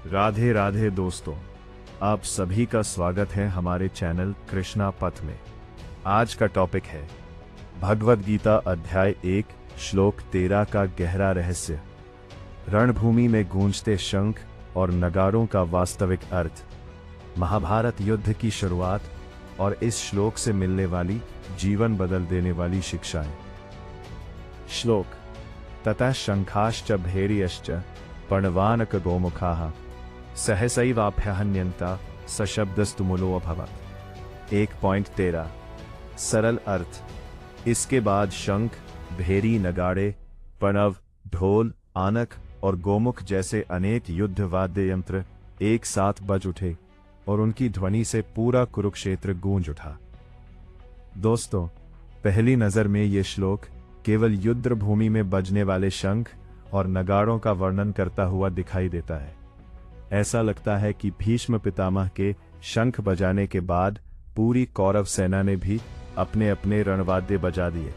राधे राधे दोस्तों, आप सभी का स्वागत है हमारे चैनल कृष्णा पथ में। आज का टॉपिक है भगवद गीता अध्याय 1 श्लोक 13 का गहरा रहस्य। रणभूमि में गूंजते शंख और नगाड़ों का वास्तविक अर्थ। महाभारत युद्ध की शुरुआत और इस श्लोक से मिलने वाली जीवन बदल देने वाली शिक्षाएं। श्लोक: ततः शंखाश्च भैर्यश्च पर्णवानक गोमुखाः सहसैवाभ्यहन्यन्ता सशब्दस्तुमुलो अभवत्। 1.13 सरल अर्थ। इसके बाद शंख, भेरी, नगाड़े, प्रणव, ढोल, आनक और गोमुख जैसे अनेक युद्ध वाद्य यंत्र एक साथ बज उठे और उनकी ध्वनि से पूरा कुरुक्षेत्र गूंज उठा। दोस्तों, पहली नजर में ये श्लोक केवल युद्ध भूमि में बजने वाले शंख और नगाड़ों का वर्णन करता हुआ दिखाई देता है। ऐसा लगता है कि भीष्म पितामह के शंख बजाने के बाद पूरी कौरव सेना ने भी अपने अपने रणवाद्य बजा दिए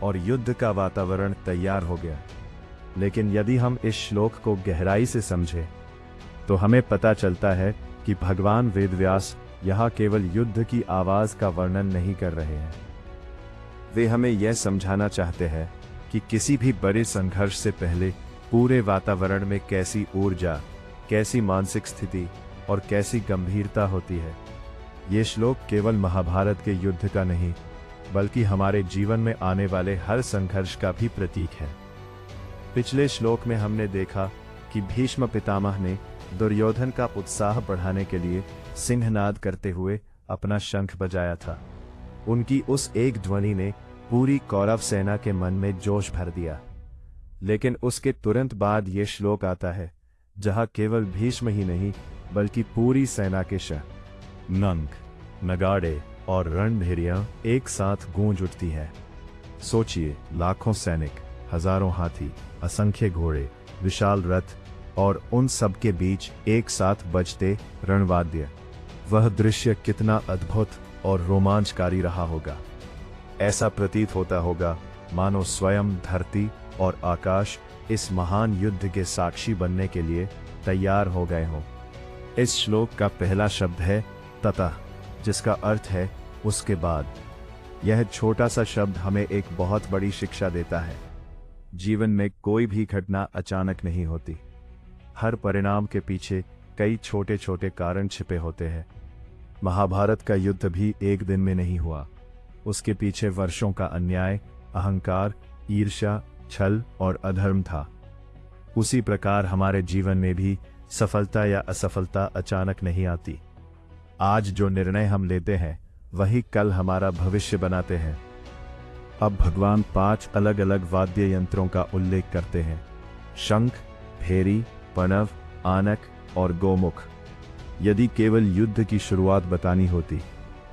और युद्ध का वातावरण तैयार हो गया। लेकिन यदि हम इस श्लोक को गहराई से समझें तो हमें पता चलता है कि भगवान वेदव्यास यहाँ केवल युद्ध की आवाज का वर्णन नहीं कर रहे हैं। वे हमें यह समझाना चाहते हैं कि किसी भी बड़े संघर्ष से पहले पूरे वातावरण में कैसी ऊर्जा, कैसी मानसिक स्थिति और कैसी गंभीरता होती है। ये श्लोक केवल महाभारत के युद्ध का नहीं, बल्कि हमारे जीवन में आने वाले हर संघर्ष का भी प्रतीक है। पिछले श्लोक में हमने देखा कि भीष्म पितामह ने दुर्योधन का उत्साह बढ़ाने के लिए सिंहनाद करते हुए अपना शंख बजाया था। उनकी उस एक ध्वनि ने पूरी कौरव सेना के मन में जोश भर दिया। लेकिन उसके तुरंत बाद ये श्लोक आता है जहां केवल भीष्म ही नहीं बल्कि पूरी सेना के शंख, नगाड़े और रणभेरियां एक साथ गूंज उठती है। सोचिए, लाखों सैनिक, हजारों हाथी, असंख्य घोड़े, विशाल रथ और उन सब के बीच एक साथ बजते रणवाद्य। वह दृश्य कितना अद्भुत और रोमांचकारी रहा होगा। ऐसा प्रतीत होता होगा मानो स्वयं धरती और आकाश इस महान युद्ध के साक्षी बनने के लिए तैयार हो गए हों। इस श्लोक का पहला शब्द है ततः, जिसका अर्थ है उसके बाद। यह छोटा सा शब्द हमें एक बहुत बड़ी शिक्षा देता है। जीवन में कोई भी घटना अचानक नहीं होती। हर परिणाम के पीछे कई छोटे छोटे कारण छिपे होते हैं। महाभारत का युद्ध भी एक दिन में नहीं हुआ। उसके पीछे वर्षों का अन्याय, अहंकार, ईर्ष्या, छल और अधर्म था। उसी प्रकार हमारे जीवन में भी सफलता या असफलता अचानक नहीं आती। आज जो निर्णय हम लेते हैं वही कल हमारा भविष्य बनाते हैं। अब भगवान 5 अलग अलग वाद्य यंत्रों का उल्लेख करते हैं: शंख, भेरी, प्रणव, आनक और गोमुख। यदि केवल युद्ध की शुरुआत बतानी होती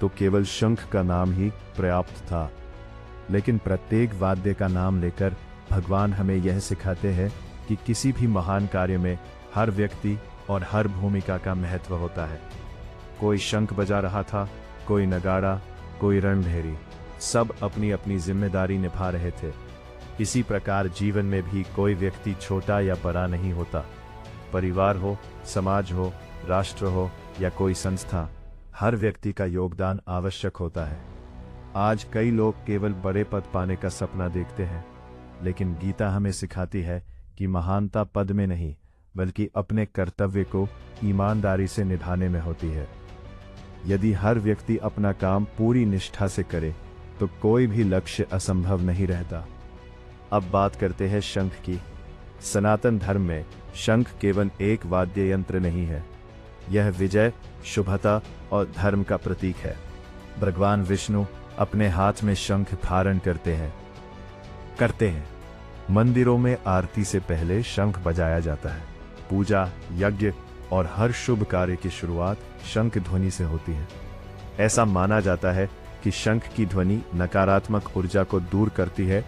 तो केवल शंख का नाम ही पर्याप्त था। लेकिन प्रत्येक वाद्य का नाम लेकर भगवान हमें यह सिखाते हैं कि किसी भी महान कार्य में हर व्यक्ति और हर भूमिका का महत्व होता है। कोई शंख बजा रहा था, कोई नगाड़ा, कोई रणभेरी, सब अपनी अपनी जिम्मेदारी निभा रहे थे। इसी प्रकार जीवन में भी कोई व्यक्ति छोटा या बड़ा नहीं होता। परिवार हो, समाज हो, राष्ट्र हो या कोई संस्था, हर व्यक्ति का योगदान आवश्यक होता है। आज कई लोग केवल बड़े पद पाने का सपना देखते हैं, लेकिन गीता हमें सिखाती है कि महानता पद में नहीं बल्कि अपने कर्तव्य को ईमानदारी से निभाने में होती है। यदि हर व्यक्ति अपना काम पूरी निष्ठा से करे तो कोई भी लक्ष्य असंभव नहीं रहता। अब बात करते हैं शंख की। सनातन धर्म में शंख केवल एक वाद्य यंत्र नहीं है, यह विजय, शुभता और धर्म का प्रतीक है। भगवान विष्णु अपने हाथ में शंख धारण करते हैं। मंदिरों में आरती से पहले शंख बजाया जाता है। पूजा, यज्ञ और हर शुभ कार्य की शुरुआत शंख ध्वनि से होती है। ऐसा माना जाता है कि शंख की ध्वनि नकारात्मक ऊर्जा को दूर करती है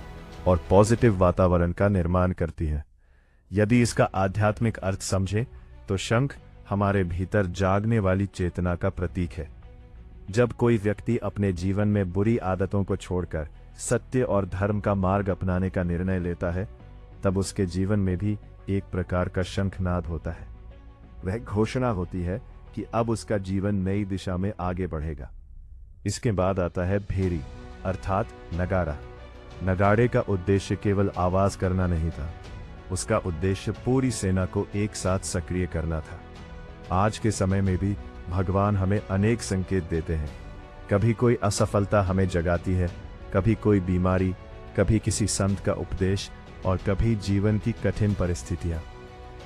और पॉजिटिव वातावरण का निर्माण करती है। यदि इसका आध्यात्मिक अर्थ समझे तो शंख हमारे भीतर जागने वाली चेतना का प्रतीक है। जब कोई व्यक्ति अपने जीवन में बुरी आदतों को छोड़कर सत्य और धर्म का मार्ग अपनाने का निर्णय लेता है, तब उसके जीवन में भी एक प्रकार का शंखनाद होता है। वह घोषणा होती है कि अब उसका जीवन नई दिशा में आगे बढ़ेगा। इसके बाद आता है भेरी अर्थात नगाड़ा। नगाड़े का उद्देश्य केवल आवाज करना नहीं था, उसका उद्देश्य पूरी सेना को एक साथ सक्रिय करना था। आज के समय में भी भगवान हमें अनेक संकेत देते हैं। कभी कोई असफलता हमें जगाती है, कभी कोई बीमारी, कभी किसी संत का उपदेश और कभी जीवन की कठिन परिस्थितियां।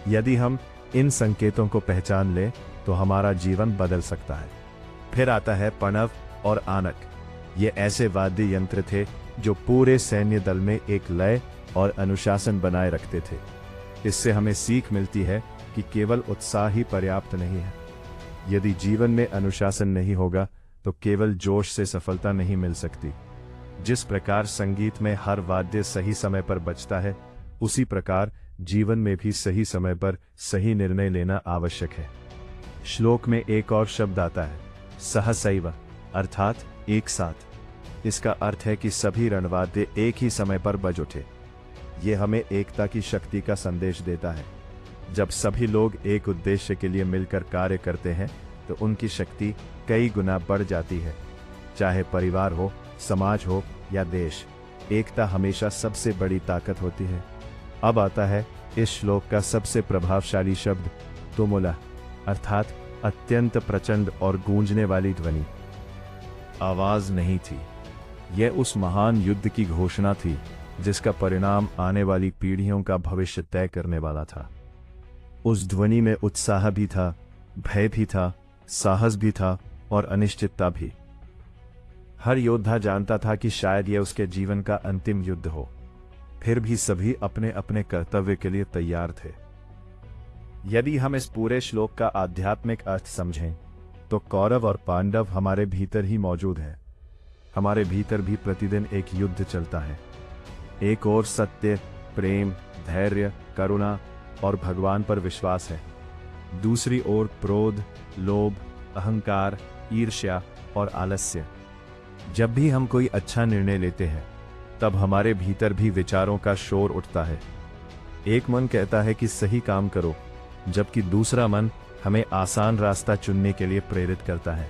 यदि हम इन संकेतों को पहचान लें तो हमारा जीवन बदल सकता है। फिर आता है पणव और आनक। ये ऐसे वाद्य यंत्र थे जो पूरे सैन्य दल में एक लय और अनुशासन बनाए रखते थे। इससे हमें सीख मिलती है कि केवल उत्साह ही पर्याप्त नहीं है। यदि जीवन में अनुशासन नहीं होगा तो केवल जोश से सफलता नहीं मिल सकती। जिस प्रकार संगीत में हर वाद्य सही समय पर बजता है, उसी प्रकार जीवन में भी सही समय पर सही निर्णय लेना आवश्यक है। श्लोक में एक और शब्द आता है सहसैव अर्थात एक साथ। इसका अर्थ है कि सभी रणवाद्य एक ही समय पर बज उठे। ये हमें एकता की शक्ति का संदेश देता है। जब सभी लोग एक उद्देश्य के लिए मिलकर कार्य करते हैं तो उनकी शक्ति कई गुना बढ़ जाती है। चाहे परिवार हो, समाज हो या देश, एकता हमेशा सबसे बड़ी ताकत होती है। अब आता है इस श्लोक का सबसे प्रभावशाली शब्द तुमुला अर्थात अत्यंत प्रचंड और गूंजने वाली ध्वनि। आवाज नहीं थी, यह उस महान युद्ध की घोषणा थी जिसका परिणाम आने वाली पीढ़ियों का भविष्य तय करने वाला था। उस ध्वनि में उत्साह भी था, भय भी था, साहस भी था और अनिश्चितता भी। हर योद्धा जानता था कि शायद यह उसके जीवन का अंतिम युद्ध हो, फिर भी सभी अपने अपने कर्तव्य के लिए तैयार थे। यदि हम इस पूरे श्लोक का आध्यात्मिक अर्थ समझें तो कौरव और पांडव हमारे भीतर ही मौजूद हैं। हमारे भीतर भी प्रतिदिन एक युद्ध चलता है। एक ओर सत्य, प्रेम, धैर्य, करुणा और भगवान पर विश्वास है। दूसरी ओर क्रोध, लोभ, अहंकार, ईर्ष्या और आलस्य। जब भी हम कोई अच्छा निर्णय लेते हैं तब हमारे भीतर भी विचारों का शोर उठता है। एक मन कहता है कि सही काम करो, जबकि दूसरा मन हमें आसान रास्ता चुनने के लिए प्रेरित करता है।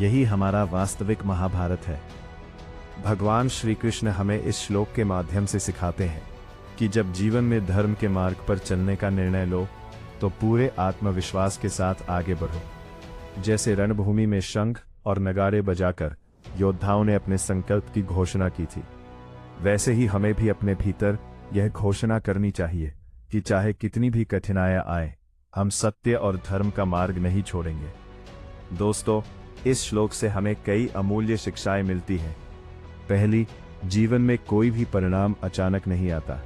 यही हमारा वास्तविक महाभारत है। भगवान श्री कृष्ण हमें इस श्लोक के माध्यम से सिखाते हैं कि जब जीवन में धर्म के मार्ग पर चलने का निर्णय लो तो पूरे आत्मविश्वास के साथ आगे बढ़ो। जैसे रणभूमि में शंख और नगाड़े बजाकर योद्धाओं ने अपने संकल्प की घोषणा की थी, वैसे ही हमें भी अपने भीतर यह घोषणा करनी चाहिए कि चाहे कितनी भी कठिनाइयां आए, हम सत्य और धर्म का मार्ग नहीं छोड़ेंगे। दोस्तों, इस श्लोक से हमें कई अमूल्य शिक्षाएं मिलती हैं। पहली, जीवन में कोई भी परिणाम अचानक नहीं आता।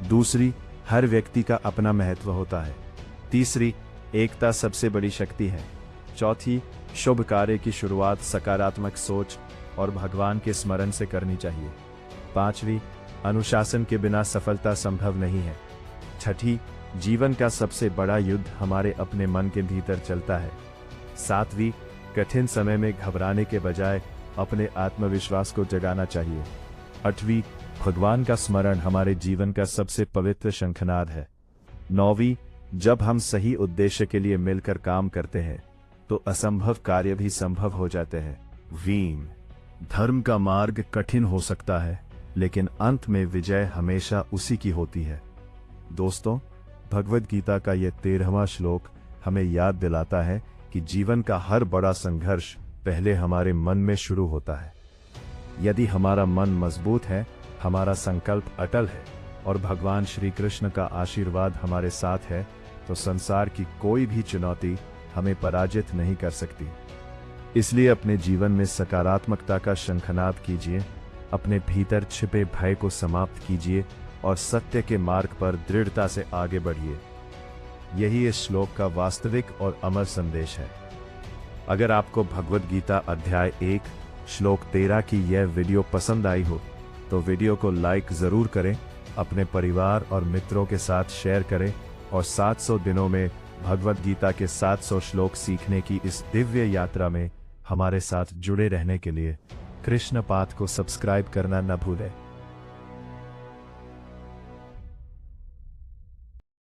दूसरी, हर व्यक्ति का अपना महत्व होता है। तीसरी, एकता सबसे बड़ी शक्ति है। चौथी, शुभ कार्य की शुरुआत सकारात्मक सोच और भगवान के स्मरण से करनी चाहिए। पांचवी, अनुशासन के बिना सफलता संभव नहीं है। छठी, जीवन का सबसे बड़ा युद्ध हमारे अपने मन के भीतर चलता है। सातवीं, कठिन समय में घबराने के बजाय अपने आत्मविश्वास को जगाना चाहिए। आठवीं, भगवान का स्मरण हमारे जीवन का सबसे पवित्र शंखनाद है। नौवीं, जब हम सही उद्देश्य के लिए मिलकर काम करते हैं तो असंभव कार्य भी संभव हो जाते हैं। वीम, धर्म का मार्ग कठिन हो सकता है, लेकिन अंत में विजय हमेशा उसी की होती है। दोस्तों, भगवद गीता का यह 13वां श्लोक हमें याद दिलाता है कि जीवन का हर बड़ा संघर्ष पहले हमारे मन में शुरू होता है। यदि हमारा मन मजबूत है, हमारा संकल्प अटल है और भगवान श्री कृष्ण का आशीर्वाद हमारे साथ है, तो संसार की कोई भी चुनौती हमें पराजित नहीं कर सकती। इसलिए अपने जीवन में सकारात्मकता का शंखनाद कीजिए, अपने भीतर छिपे भय को समाप्त कीजिए और सत्य के मार्ग पर दृढ़ता से आगे बढ़िए। यही इस श्लोक का वास्तविक और अमर संदेश है। अगर आपको भगवद गीता अध्याय 1 श्लोक 13 की यह वीडियो पसंद आई हो तो वीडियो को लाइक जरूर करें, अपने परिवार और मित्रों के साथ शेयर करें और 700 दिनों में भगवद गीता के 700 श्लोक सीखने की इस दिव्य यात्रा में हमारे साथ जुड़े रहने के लिए कृष्ण पाथ को सब्सक्राइब करना न भूलें।